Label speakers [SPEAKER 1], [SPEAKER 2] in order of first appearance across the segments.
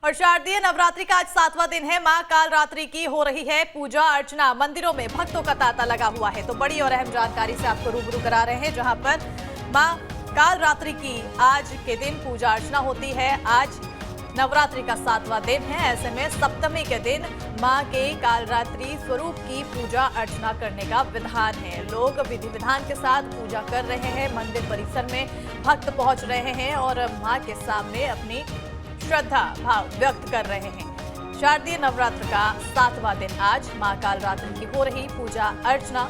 [SPEAKER 1] और शारदीय नवरात्रि का आज 7वां दिन है। मां कालरात्रि की हो रही है पूजा अर्चना। मंदिरों में भक्तों का तांता लगा हुआ है। तो बड़ी और अहम जानकारी से आपको रूबरू करा रहे हैं, जहां पर मां कालरात्रि की आज के दिन पूजा अर्चना होती है। आज नवरात्रि का 7वां दिन है। ऐसे में सप्तमी के दिन मां के कालरात्रि स्वरूप की पूजा अर्चना करने का विधान है। लोग विधि विधान के साथ पूजा कर रहे हैं। मंदिर परिसर में भक्त पहुंच रहे हैं और मां के सामने अपनी श्रद्धा भाव व्यक्त कर रहे हैं। शारदीय नवरात्र का 7वां दिन आज मां कालरात्रि की हो रही पूजा अर्चना।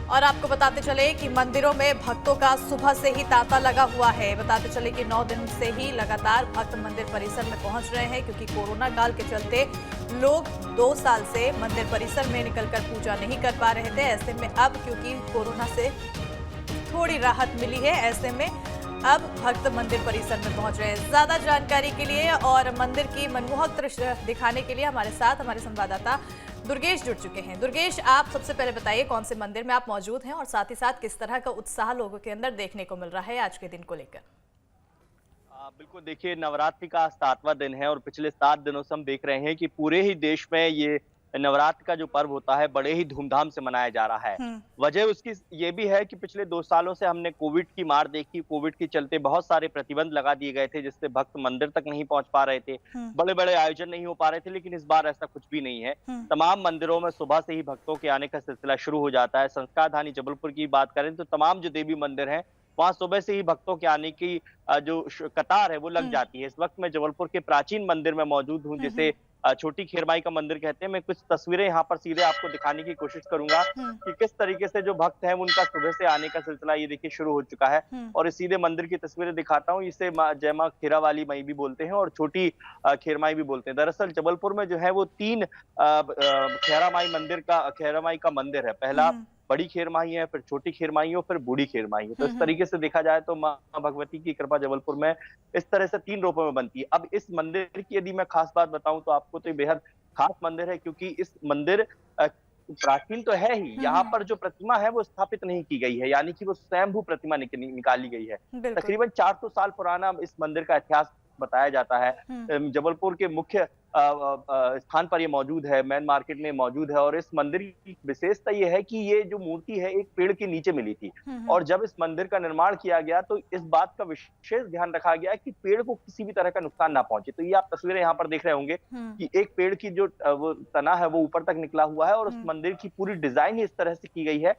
[SPEAKER 1] और आपको बताते चले कि मंदिरों में भक्तों का सुबह से ही तांता लगा हुआ है। बताते चले कि 9 दिन से ही लगातार भक्त मंदिर परिसर में पहुंच रहे हैं, क्योंकि कोरोना काल के चलते लोग 2 साल से मंदिर परिसर में निकलकर पूजा नहीं कर पा रहे थे। ऐसे में अब क्योंकि कोरोना से थोड़ी राहत मिली है, ऐसे में अब भक्त मंदिर परिसर में पहुंच रहे हैं। ज्यादा जानकारी के लिए और मंदिर की मनमोहक दृश्य दिखाने के लिए हमारे साथ हमारे संवाददाता दुर्गेश जुड़ चुके हैं। दुर्गेश, आप सबसे पहले बताइए कौन से मंदिर में आप मौजूद हैं और साथ ही साथ किस तरह का उत्साह लोगों के अंदर देखने को मिल रहा है आज के दिन को लेकर।
[SPEAKER 2] बिल्कुल, देखिए नवरात्रि का 7वां दिन है और पिछले 7 दिनों से हम देख रहे हैं कि पूरे ही देश में ये नवरात्र का जो पर्व होता है बड़े ही धूमधाम से मनाया जा रहा है। वजह उसकी ये भी है कि पिछले 2 सालों से हमने कोविड की मार देखी। कोविड के चलते बहुत सारे प्रतिबंध लगा दिए गए थे, जिससे भक्त मंदिर तक नहीं पहुंच पा रहे थे, बड़े बड़े आयोजन नहीं हो पा रहे थे। लेकिन इस बार ऐसा कुछ भी नहीं है। तमाम मंदिरों में सुबह से ही भक्तों के आने का सिलसिला शुरू हो जाता है। संस्कार धानी जबलपुर की बात करें तो तमाम जो देवी मंदिर हैं वहां सुबह से ही भक्तों के आने की जो कतार है वो लग जाती है। इस वक्त मैं जबलपुर के प्राचीन मंदिर में मौजूद हूँ, जिसे छोटी खेरमाई का मंदिर कहते हैं। मैं कुछ तस्वीरें यहाँ पर सीधे आपको दिखाने की कोशिश करूंगा कि किस तरीके से जो भक्त हैं उनका सुबह से आने का सिलसिला ये देखिए शुरू हो चुका है। और इस सीधे मंदिर की तस्वीरें दिखाता हूँ। इसे जय मां खेरा वाली माई भी बोलते हैं और छोटी खेरमाई भी बोलते हैं। दरअसल जबलपुर में जो है वो 3 खेरा माई का मंदिर है। पहला बड़ी खेरमाई है, फिर छोटी खेरमाई है, फिर बूढ़ी खेरमाई है। तो इस तरीके से देखा जाए तो मां भगवती की कृपा जबलपुर में इस तरह से 3 रूपों में बनती है। अब इस मंदिर की यदि मैं खास बात बताऊं तो आपको तो ये बेहद खास मंदिर है, क्योंकि इस मंदिर प्राचीन तो है ही, यहाँ पर जो प्रतिमा है वो स्थापित नहीं की गई है, यानी कि वो स्वयंभू प्रतिमा निकाली गई है। तकरीबन 400 साल पुराना इस मंदिर का इतिहास बताया जाता है। जबलपुर के मुख्य स्थान पर ये मौजूद है, मेन मार्केट में मौजूद है। और इस मंदिर की विशेषता ये है कि ये जो मूर्ति है एक पेड़ के नीचे मिली थी। और जब इस मंदिर का निर्माण किया गया तो इस बात का विशेष ध्यान रखा गया कि पेड़ को किसी भी तरह का नुकसान ना पहुंचे। तो ये आप तस्वीरें यहाँ पर देख रहे होंगे कि एक पेड़ की जो वो तना है वो ऊपर तक निकला हुआ है और उस मंदिर की पूरी डिजाइन ही इस तरह से की गई है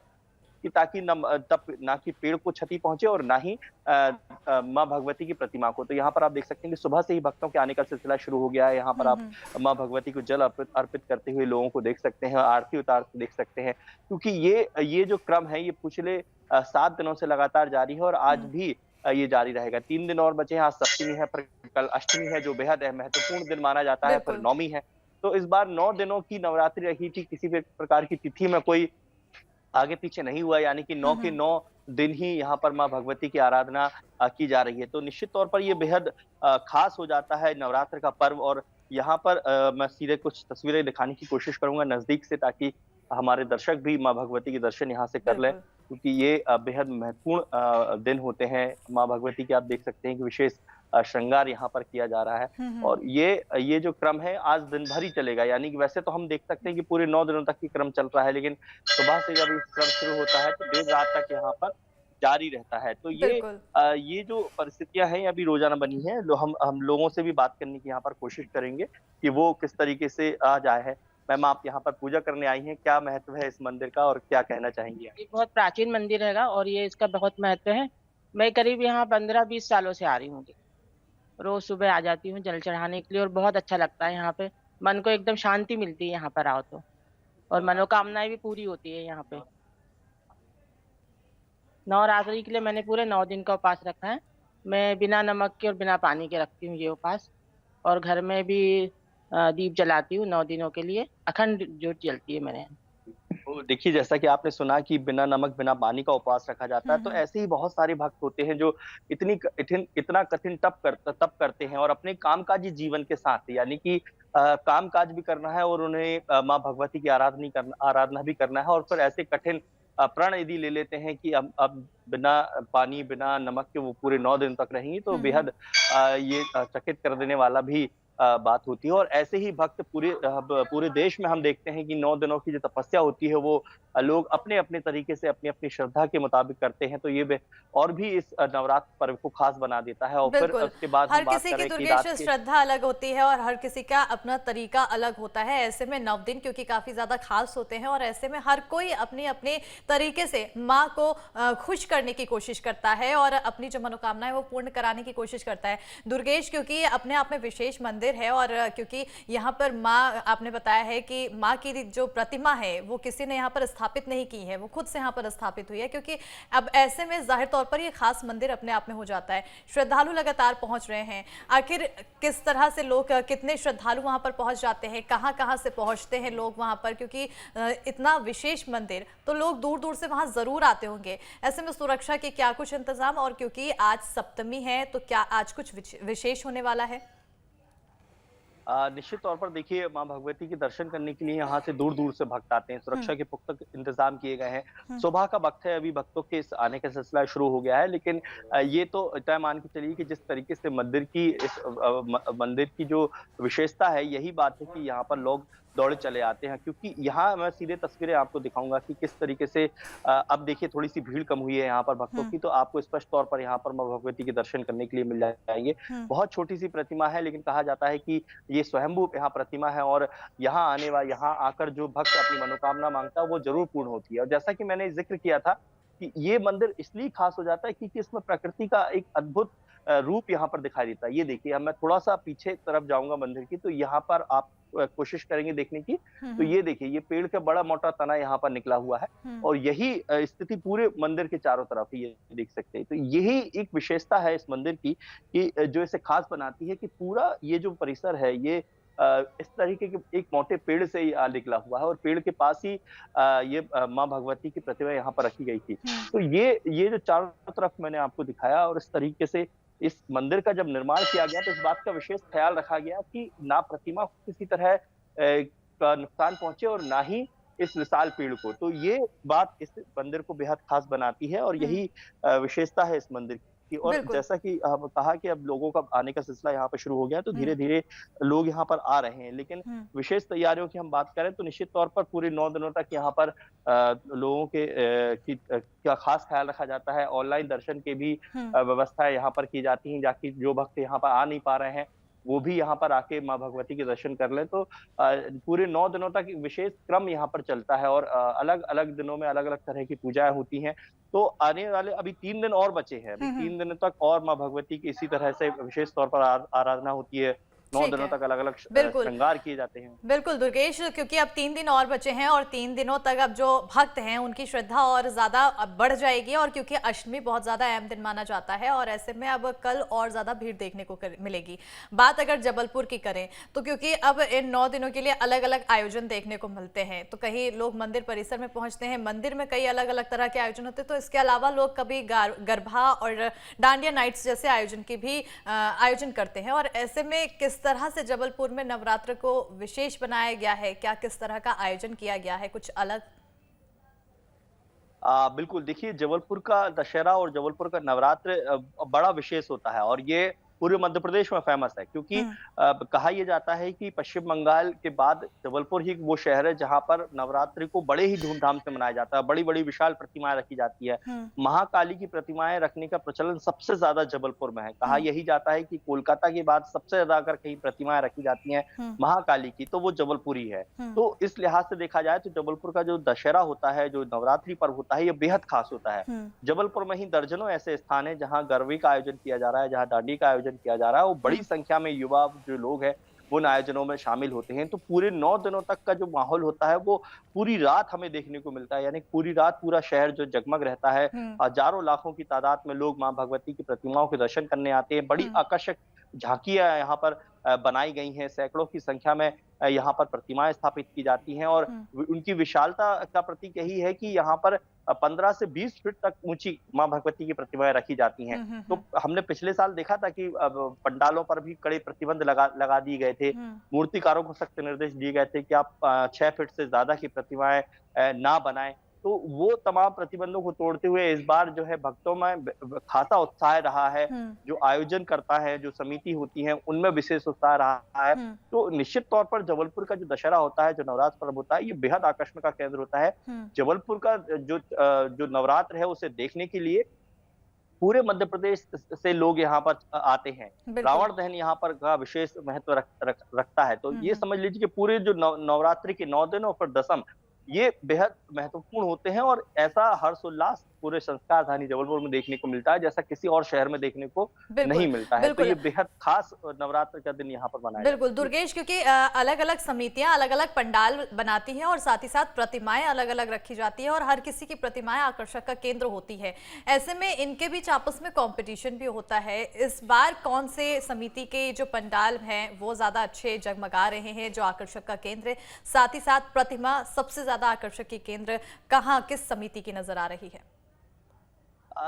[SPEAKER 2] कि ताकि ना कि पेड़ को क्षति पहुंचे और ना ही मां भगवती की प्रतिमा को। तो यहाँ पर आप देख सकते हैं कि सुबह से ही भक्तों के आने का सिलसिला शुरू हो गया है। यहाँ पर आप मां भगवती को जल अर्पित करते हुए लोगों को देख सकते हैं, आरती उतारते देख सकते हैं, क्योंकि ये जो क्रम है ये पिछले 7 दिनों से लगातार जारी है और आज भी ये जारी रहेगा। 3 दिन और बचे हैं। आज सप्तमी है, पर कल अष्टमी है जो बेहद महत्वपूर्ण दिन माना जाता है, फिर नौमी है। तो इस बार 9 दिनों की नवरात्रि रही थी। किसी भी प्रकार की तिथि में कोई आगे पीछे नहीं हुआ, यानी कि 9 के 9 दिन ही यहाँ पर मां भगवती की आराधना की जा रही है। तो निश्चित तौर पर ये बेहद खास हो जाता है नवरात्र का पर्व। और यहाँ पर मैं सीधे कुछ तस्वीरें दिखाने की कोशिश करूंगा नजदीक से, ताकि हमारे दर्शक भी मां भगवती के दर्शन यहाँ से कर लें, क्योंकि ये बेहद महत्वपूर्ण दिन होते हैं। मां भगवती के आप देख सकते हैं कि विशेष श्रृंगार यहाँ पर किया जा रहा है। और ये जो क्रम है आज दिन भर ही चलेगा, यानी कि वैसे तो हम देख सकते हैं कि पूरे 9 दिनों तक ही क्रम चल रहा है, लेकिन सुबह से जब क्रम शुरू होता है तो देर रात तक यहाँ पर जारी रहता है। तो ये जो परिस्थितियां हैं अभी रोजाना बनी है, हम लोगों से भी बात करने की यहाँ पर कोशिश करेंगे कि वो किस तरीके से आज आए हैं। मैम, आप यहाँ पर पूजा करने आई हैं, क्या महत्व है इस मंदिर का और क्या कहना चाहेंगी?
[SPEAKER 3] ये बहुत प्राचीन मंदिर हैगा और ये इसका बहुत महत्व है। मैं करीब यहाँ 15-20 सालों से आ रही हूँ। रोज सुबह आ जाती हूँ जल चढ़ाने के लिए और बहुत अच्छा लगता है। यहाँ पे मन को एकदम शांति मिलती है यहाँ पर आओ तो, और मनोकामनाएं भी पूरी होती है यहाँ पे। नवरात्रि के लिए मैंने पूरे 9 दिन का उपवास रखा है। मैं बिना नमक के और बिना पानी के रखती हूँ ये उपवास, और घर में भी दीप जलाती हूँ 9 दिनों के लिए। अखंड ज्योत जलती है मेरे।
[SPEAKER 2] तो देखिए, जैसा कि आपने सुना कि बिना नमक बिना पानी का उपवास रखा जाता है, तो ऐसे ही बहुत सारे भक्त होते हैं जो इतना कठिन तप करते हैं और अपने कामकाजी जीवन के साथ, यानी कि कामकाज भी करना है और उन्हें मां भगवती की आराधना भी करना है, और फिर ऐसे कठिन प्रण यदि ले लेते हैं कि अब बिना पानी बिना नमक के वो पूरे 9 दिन तक रहेंगी, तो बेहद ये चकित कर देने वाला भी बात होती है। और ऐसे ही भक्त पूरे देश में हम देखते हैं कि 9 दिनों की जो तपस्या होती है वो लोग अपने-अपने तरीके से अपनी-अपनी श्रद्धा के मुताबिक करते हैं। तो ये और भी इस नवरात्र पर्व को खास बना देता है। और फिर
[SPEAKER 1] बिल्कुल,
[SPEAKER 2] उसके बाद
[SPEAKER 1] हर
[SPEAKER 2] हम बात
[SPEAKER 1] किसी की
[SPEAKER 2] करें कि
[SPEAKER 1] दुर्गेश
[SPEAKER 2] रात के
[SPEAKER 1] श्रद्धा अलग होती है और हर किसी का अपना तरीका अलग होता है। ऐसे में 9 दिन क्योंकि काफ़ी ज़्यादा खास होते हैं और ऐसे में हर कोई अपने-अपने तरीके से माँ को खुश करने की कोशिश करता है और अपनी जो मनोकामनाएँ वो पूर्ण कराने की कोशिश करता है। दुर्गेश क्योंकि अपने आप में विशेष मंदिर है और क्योंकि यहाँ पर माँ आपने बताया है कि माँ की जो प्रतिमा है वो किसी ने यहाँ पर स्थापित नहीं की है, वो खुद से यहाँ पर स्थापित हुई है क्योंकि अब ऐसे में जाहिर तौर पर ये खास मंदिर अपने आप में हो जाता है। श्रद्धालु लगातार पहुंच रहे हैं। आखिर किस तरह से लोग, कितने श्रद्धालु वहां पर पहुंच जाते हैं, कहां-कहां से पहुंचते हैं लोग वहां पर, क्योंकि इतना विशेष मंदिर तो लोग दूर-दूर से वहां जरूर आते होंगे। ऐसे में सुरक्षा के क्या कुछ इंतजाम, और क्योंकि आज सप्तमी है तो क्या आज कुछ विशेष होने वाला है?
[SPEAKER 2] निश्चित तौर पर देखिए, माँ भगवती के दर्शन करने के लिए यहाँ से दूर-दूर से भक्त आते हैं। सुरक्षा के पुख्ता इंतजाम किए गए हैं। सुबह का वक्त है, अभी भक्तों के इस आने का सिलसिला शुरू हो गया है, लेकिन ये तो तय मान के चलिए कि जिस तरीके से मंदिर की जो विशेषता है, यही बात है कि यहाँ पर लोग दौड़े चले आते हैं। क्योंकि यहाँ मैं सीधे तस्वीरें आपको दिखाऊंगा कि किस तरीके से अब देखिए थोड़ी सी भीड़ कम हुई है यहाँ पर भक्तों की, तो आपको स्पष्ट तौर पर यहाँ पर माँ भगवती के दर्शन करने के लिए मिल जाएंगे। बहुत छोटी सी प्रतिमा है, लेकिन कहा जाता है कि ये स्वयंभू यहाँ प्रतिमा है और यहाँ आकर जो भक्त अपनी मनोकामना मांगता है वो जरूर पूर्ण होती है। और जैसा कि मैंने जिक्र किया था कि ये मंदिर इसलिए खास हो जाता है क्योंकि इसमें प्रकृति का एक अद्भुत रूप यहाँ पर दिखाई देता है। ये देखिए, अब मैं थोड़ा सा पीछे तरफ जाऊंगा मंदिर की, तो यहाँ पर आप कोशिश करेंगे देखने की, तो ये देखिए, ये पेड़ का बड़ा मोटा तना यहाँ पर निकला हुआ है और यही स्थिति पूरे मंदिर के चारों तरफ ही ये देख सकते हैं। तो यही एक विशेषता है इस मंदिर की कि जो इसे खास बनाती है कि पूरा ये जो परिसर है ये इस तरीके के एक मोटे पेड़ से ही निकला हुआ है और पेड़ के पास ही ये माँ भगवती की प्रतिमा यहाँ पर रखी गई थी। तो ये जो चारों तरफ मैंने आपको दिखाया, और इस तरीके से इस मंदिर का जब निर्माण किया गया तो इस बात का विशेष ख्याल रखा गया कि ना प्रतिमा को किसी तरह का नुकसान पहुंचे और ना ही इस विशाल पेड़ को। तो ये बात इस मंदिर को बेहद खास बनाती है और यही विशेषता है इस मंदिर की। और जैसा कि कहा कि अब लोगों का आने का सिलसिला यहाँ पर शुरू हो गया, तो धीरे-धीरे लोग यहाँ पर आ रहे हैं। लेकिन विशेष तैयारियों की हम बात करें तो निश्चित तौर पर पूरे 9 दिनों तक यहाँ पर लोगों के का खास ख्याल रखा जाता है। ऑनलाइन दर्शन की भी व्यवस्थाएं यहाँ पर की जाती हैं, जाकि जो भक्त यहाँ पर आ नहीं पा रहे हैं वो भी यहाँ पर आके माँ भगवती के दर्शन कर लें। तो पूरे 9 दिनों तक विशेष क्रम यहाँ पर चलता है और अलग-अलग दिनों में अलग-अलग तरह की पूजाएं होती हैं। तो आने वाले अभी 3 दिन और बचे हैं। अभी 3 दिन तक और माँ भगवती की इसी तरह से विशेष तौर पर आराधना होती है। 9 दिनों तक अलग-अलग श्रृंगार किए जाते हैं।
[SPEAKER 1] बिल्कुल दुर्गेश, क्योंकि अब 3 दिन और बचे हैं और 3 दिनों तक अब जो भक्त हैं उनकी श्रद्धा और ज्यादा बढ़ जाएगी, और क्योंकि अष्टमी बहुत ज्यादा अहम दिन माना जाता है और ऐसे में अब कल और ज्यादा भीड़ देखने को मिलेगी। बात अगर जबलपुर की करें तो क्योंकि अब इन 9 दिनों के लिए अलग-अलग आयोजन देखने को मिलते हैं, तो कहीं लोग मंदिर परिसर में पहुंचते हैं, मंदिर में कई अलग-अलग तरह के आयोजन होते हैं, तो इसके अलावा लोग कभी गरबा और डांडिया नाइट्स जैसे आयोजन की भी आयोजन करते हैं। और ऐसे में किस तरह से जबलपुर में नवरात्र को विशेष बनाया गया है, क्या किस तरह का आयोजन किया गया है, कुछ अलग?
[SPEAKER 2] बिल्कुल, देखिए, जबलपुर का दशहरा और जबलपुर का नवरात्र बड़ा विशेष होता है और ये पूरे मध्य प्रदेश में फेमस है, क्योंकि कहा यह जाता है कि पश्चिम बंगाल के बाद जबलपुर ही वो शहर है जहां पर नवरात्रि को बड़े ही धूमधाम से मनाया जाता है। बड़ी-बड़ी विशाल प्रतिमाएं रखी जाती है। महाकाली की प्रतिमाएं रखने का प्रचलन सबसे ज्यादा जबलपुर में है। कहा यही जाता है कि कोलकाता के बाद सबसे ज्यादा अगर कहीं प्रतिमाएं रखी जाती हैं महाकाली की, तो वो जबलपुर ही है। तो इस लिहाज से देखा जाए तो जबलपुर का जो दशहरा होता है, जो नवरात्रि पर्व होता है, ये बेहद खास होता है। जबलपुर में ही दर्जनों ऐसे स्थान है जहाँ गरबे का आयोजन किया जा रहा है, जहाँ डांडी का आयोजन किया जा रहा है। वो बड़ी संख्या में युवा जो लोग हैं वो उन आयोजनों में शामिल होते हैं। तो पूरे 9 दिनों तक का जो माहौल होता है वो पूरी रात हमें देखने को मिलता है, यानी पूरी रात पूरा शहर जो जगमग रहता है। हजारों लाखों की तादाद में लोग मां भगवती की प्रतिमाओं के दर्शन करने आते हैं। बड़ी आकर्षक झांकियां यहाँ पर बनाई गई हैं, सैकड़ों की संख्या में यहाँ पर प्रतिमाएं स्थापित की जाती हैं और उनकी विशालता का प्रतीक यही है कि यहाँ पर 15 से 20 फीट तक ऊंची मां भगवती की प्रतिमाएं रखी जाती हैं। तो हमने पिछले साल देखा था कि पंडालों पर भी कड़े प्रतिबंध लगा दिए गए थे। मूर्तिकारों को सख्त निर्देश दिए गए थे कि आप 6 फीट से ज्यादा की प्रतिमाएं ना बनाएं। तो वो तमाम प्रतिबंधों को तोड़ते हुए इस बार जो है भक्तों में खासा उत्साह रहा है। जो आयोजन करता है, जो समिति होती है, उनमें विशेष उत्साह रहा है। तो निश्चित तौर पर जबलपुर का जो दशहरा होता है, जो नवरात्र पर्व होता है, ये बेहद आकर्षण का केंद्र होता है। जबलपुर का जो नवरात्र है उसे देखने के लिए पूरे मध्य प्रदेश से लोग यहाँ पर आते हैं। रावण दहन यहाँ पर का विशेष महत्व रखता है। तो ये समझ लीजिए कि पूरे जो नवरात्रि के 9 दिन और फिर दशम, ये बेहद महत्वपूर्ण होते हैं और ऐसा हर्षोल्लास पूरे संस्कार धानी जबलपुर में देखने को मिलता है जैसा किसी और शहर में देखने को नहीं मिलता है। तो ये बेहद खास नवरात्र का दिन यहाँ पर मनाया जाता है।
[SPEAKER 1] बिल्कुल दुर्गेश, क्योंकि अलग अलग समितियां अलग अलग पंडाल बनाती हैं और साथ ही साथ प्रतिमाएं अलग अलग रखी जाती है और हर किसी की प्रतिमाएं आकर्षक का केंद्र होती है। ऐसे में इनके बीच आपस में कंपटीशन भी होता है। इस बार कौन से समिति के जो पंडाल हैं वो ज्यादा अच्छे जगमगा रहे हैं, जो आकर्षक का केंद्र है, साथ ही साथ प्रतिमा सबसे ज्यादा आकर्षक की केंद्र कहाँ किस समिति की नजर आ रही है?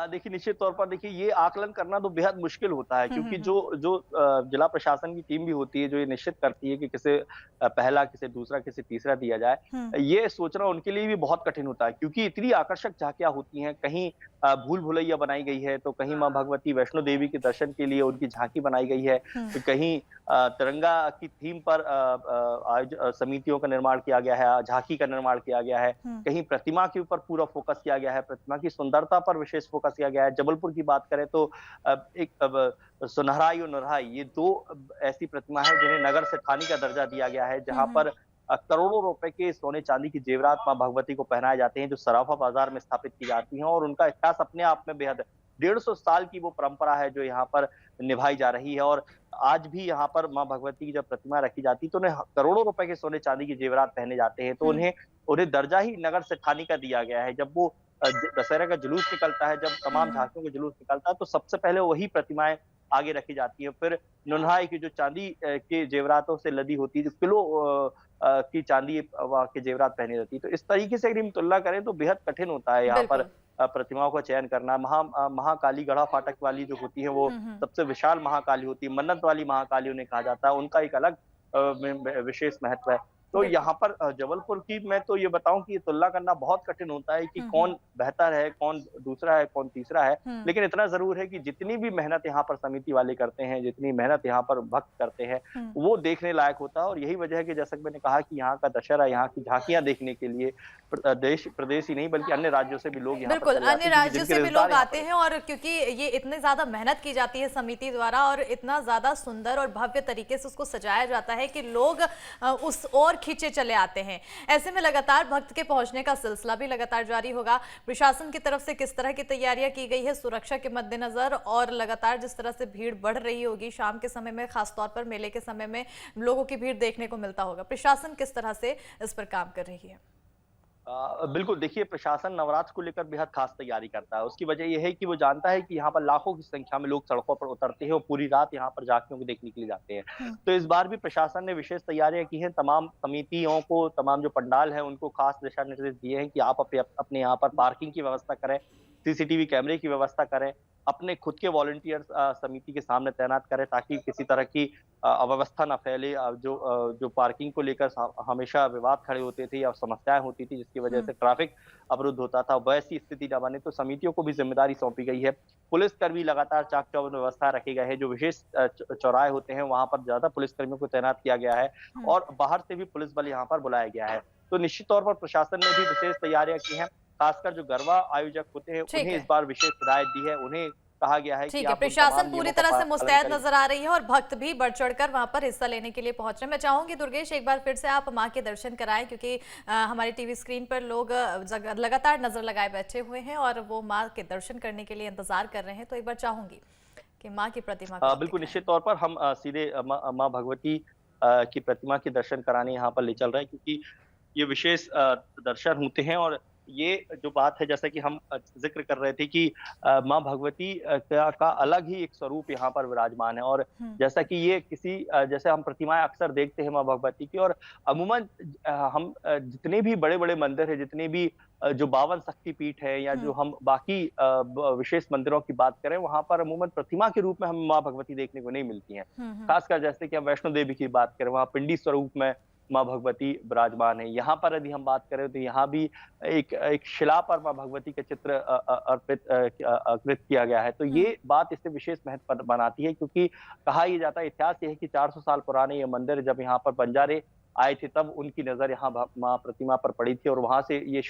[SPEAKER 2] देखिए निश्चित तौर पर देखिए ये आकलन करना तो बेहद मुश्किल होता है, क्योंकि जो जिला प्रशासन की टीम भी होती है जो ये निश्चित करती है कि किसे पहला, किसे दूसरा, किसे तीसरा दिया जाए, ये सोचना उनके लिए भी बहुत कठिन होता है, क्योंकि इतनी आकर्षक झांकियां होती हैं। कहीं भूल भुलैया बनाई गई है, तो कहीं माँ भगवती वैष्णो देवी के दर्शन के लिए उनकी झांकी बनाई गई है, तो कहीं तिरंगा की थीम पर समितियों का निर्माण किया गया है, झांकी का निर्माण किया गया है, कहीं प्रतिमा के ऊपर पूरा फोकस किया गया है, प्रतिमा की सुंदरता पर विशेष फोकस किया गया है। जबलपुर की बात करें तो एक सुनहराई और नरहाई, ये 2 ऐसी प्रतिमा है जिन्हें नगर से थानी का दर्जा दिया गया है, जहां पर करोड़ों रुपए के सोने चांदी की जेवरात मां भगवती को पहनाए जाते हैं, जो सराफा बाजार में स्थापित की जाती हैं और उनका इतिहास अपने आप में बेहद 150 साल की वो परंपरा है जो यहाँ पर निभाई जा रही है। और आज भी यहाँ पर मां भगवती की जब प्रतिमा रखी जाती है तो उन्हें करोड़ों रुपए के सोने चांदी की जेवरात पहने जाते हैं, तो उन्हें दर्जा ही नगर से थानी का दिया गया है। जब वो दशहरा का जुलूस निकलता है, जब तमाम झांकियों का जुलूस निकलता है, तो सबसे पहले वही प्रतिमाएं आगे रखी जाती है। फिर नुनहाई की जो चांदी के जेवरातों से लदी होती है, जो किलो की चांदी के जेवरात पहनी जाती है, तो इस तरीके से अगर हम तुलना करें तो बेहद कठिन होता है यहाँ पर प्रतिमाओं का चयन करना। महाकाली गढ़ा फाटक वाली जो होती है वो सबसे विशाल महाकाली होती है, मन्नत वाली महाकाली उन्हें कहा जाता है, उनका एक अलग विशेष महत्व है। तो यहाँ पर जबलपुर की मैं तो ये बताऊं कि तुलना करना बहुत कठिन होता है कि कौन बेहतर है, कौन दूसरा है, कौन तीसरा है। लेकिन इतना जरूर है कि जितनी भी मेहनत यहाँ पर समिति वाले करते हैं, जितनी मेहनत यहाँ पर भक्त करते हैं, वो देखने लायक होता है। और यही वजह है कि जैसा कि मैंने कहा कि यहाँ का दशहरा, यहाँ की झांकियां देखने के लिए देश प्रदेश ही नहीं बल्कि अन्य राज्यों से भी लोग यहाँ
[SPEAKER 1] बिल्कुल अन्य राज्यों से भी लोग आते हैं। और क्योंकि ये इतने ज्यादा मेहनत की जाती है समिति द्वारा और इतना ज्यादा सुंदर और भव्य तरीके से उसको सजाया जाता है कि लोग उस ओर खींचे चले आते हैं। ऐसे में लगातार भक्त के पहुंचने का सिलसिला भी लगातार जारी होगा। प्रशासन की तरफ से किस तरह की तैयारियां की गई है सुरक्षा के मद्देनजर, और लगातार जिस तरह से भीड़ बढ़ रही होगी शाम के समय में, खासतौर पर मेले के समय में लोगों की भीड़ देखने को मिलता होगा, प्रशासन किस तरह से इस पर काम कर रही है?
[SPEAKER 2] बिल्कुल देखिए, प्रशासन नवरात्र को लेकर बेहद खास तैयारी करता है। उसकी वजह यह है कि वो जानता है कि यहाँ पर लाखों की संख्या में लोग सड़कों पर उतरते हैं और पूरी रात यहाँ पर झांकियों को देखने के लिए जाते हैं। तो इस बार भी प्रशासन ने विशेष तैयारियां की हैं। तमाम समितियों को, तमाम जो पंडाल है उनको खास दिशा निर्देश दिए हैं कि आप अपने यहाँ पर पार्किंग की व्यवस्था करें, सीसीटीवी कैमरे की व्यवस्था करें, अपने खुद के वॉलंटियर्स समिति के सामने तैनात करें ताकि किसी तरह की अव्यवस्था न फैले। जो पार्किंग को लेकर हमेशा विवाद खड़े होते थे या समस्याएं होती थी जिसकी वजह से ट्रैफिक अवरुद्ध होता था, वैसी स्थिति न बने, तो समितियों को भी जिम्मेदारी सौंपी गई है। पुलिसकर्मी लगातार चाक चौबंद व्यवस्था रखे गए हैं। जो विशेष चौराहे होते हैं वहां पर ज्यादा पुलिसकर्मियों को तैनात किया गया है और बाहर से भी पुलिस बल यहाँ पर बुलाया गया है। तो निश्चित तौर पर प्रशासन ने भी विशेष तैयारियां की हैं। खासकर जो गरबा आयोजक होते हैं उन्हें इस बार विशेष हिदायत दी है। उन्हें कहा गया है कि
[SPEAKER 1] प्रशासन पूरी तरह से मुस्तैद नजर आ रही है और भक्त भी बढ़ चढ़कर वहां पर हिस्सा लेने के लिए पहुंच रहे हैं। मैं चाहूंगी दुर्गेश एक बार फिर से आप मां के दर्शन कराएं, क्योंकि हमारी टीवी स्क्रीन पर लोग लगातार नजर लगाए बैठे हुए हैं और वो मां के दर्शन करने के लिए इंतजार कर रहे हैं। तो एक बार चाहूंगी कि मां की प्रतिमा
[SPEAKER 2] बिल्कुल निश्चित तौर पर हम सीधे मां भगवती की प्रतिमा के दर्शन कराने यहाँ पर ले चल रहे हैं, क्योंकि ये विशेष दर्शन होते हैं। और ये जो बात है, जैसा कि हम जिक्र कर रहे थे कि मां भगवती का अलग ही एक स्वरूप यहाँ पर विराजमान है। और जैसा कि ये जैसे हम प्रतिमाएं अक्सर देखते हैं मां भगवती की, और अमूमन हम जितने भी बड़े बड़े मंदिर है, जितने भी जो 52 शक्तिपीठ है या जो हम बाकी विशेष मंदिरों की बात करें, वहां पर अमूमन प्रतिमा के रूप में हमें मां भगवती देखने को नहीं मिलती हैं। खासकर जैसे कि हम वैष्णो देवी की बात करें, वहां पिंडी स्वरूप में माँ भगवती विराजमान है। यहाँ पर यदि हम बात करें तो यहाँ भी एक शिला पर माँ भगवती का चित्र अर्पित किया गया है। तो ये बात इसे विशेष महत्व बनाती है, क्योंकि कहा यह जाता है, इतिहास ये है कि 400 साल पुराने ये मंदिर जब यहाँ पर बंजारे आए थे तब उनकी नजर यहाँ माँ प्रतिमा पर पड़ी थी और वहां से ये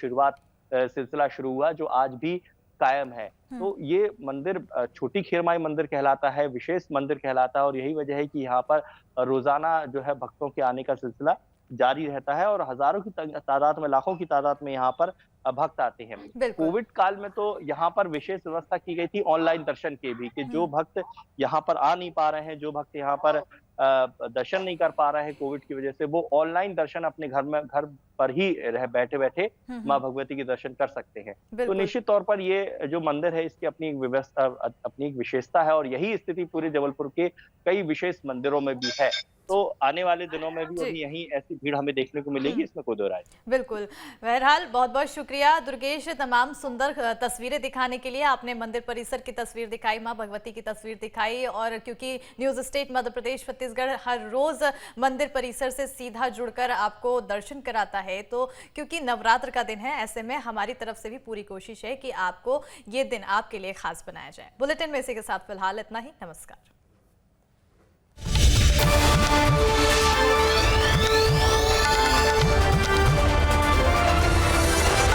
[SPEAKER 2] सिलसिला शुरू हुआ जो आज भी कायम है। तो ये मंदिर छोटी खेरमाई मंदिर कहलाता है, विशेष मंदिर कहलाता है और यही वजह है कि यहाँ पर रोजाना जो है भक्तों के आने का सिलसिला जारी रहता है और हजारों की तादाद में, लाखों की तादाद में यहाँ पर भक्त आते हैं। कोविड काल में तो यहाँ पर विशेष व्यवस्था की गई थी ऑनलाइन दर्शन की भी, कि जो भक्त यहाँ पर आ नहीं पा रहे हैं, जो भक्त यहाँ पर दर्शन नहीं कर पा रहे हैं कोविड की वजह से, वो ऑनलाइन दर्शन अपने घर पर ही बैठे बैठे माँ भगवती के दर्शन कर सकते हैं। तो निश्चित तौर पर ये जो मंदिर है इसकी अपनी एक व्यवस्था, अपनी एक विशेषता है और यही स्थिति पूरे जबलपुर के कई विशेष मंदिरों में भी है। तो आने वाले दिनों में भी अभी यहीं ऐसी भीड़ हमें देखने को मिलेगी, इसमें कोई दो राय नहीं।
[SPEAKER 1] बिल्कुल। बहरहाल बहुत बहुत शुक्रिया दुर्गेश, तमाम सुंदर तस्वीरें दिखाने के लिए। आपने मंदिर परिसर की तस्वीर दिखाई, मां भगवती की तस्वीर दिखाई, और क्योंकि न्यूज स्टेट मध्य प्रदेश छत्तीसगढ़ हर रोज मंदिर परिसर से सीधा जुड़कर आपको दर्शन कराता है, तो क्योंकि नवरात्र का दिन है, ऐसे में हमारी तरफ से भी पूरी कोशिश है कि आपको ये दिन आपके लिए खास बनाया जाए। बुलेटिन में इसी के साथ फिलहाल इतना ही। नमस्कार।